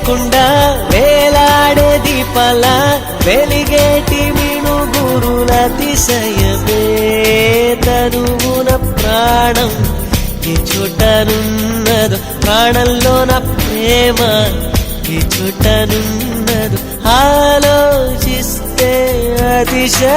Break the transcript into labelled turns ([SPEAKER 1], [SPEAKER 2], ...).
[SPEAKER 1] లేకుండా వేలాడే దీపాల వెలిగేటి మినుగురుల అతిశయమే తనువున ప్రాణం ఈ చోటనున్నదు ప్రాణంలోన ప్రేమ ఈ చోటనున్నదు ఆలోచిస్తే అతిశయ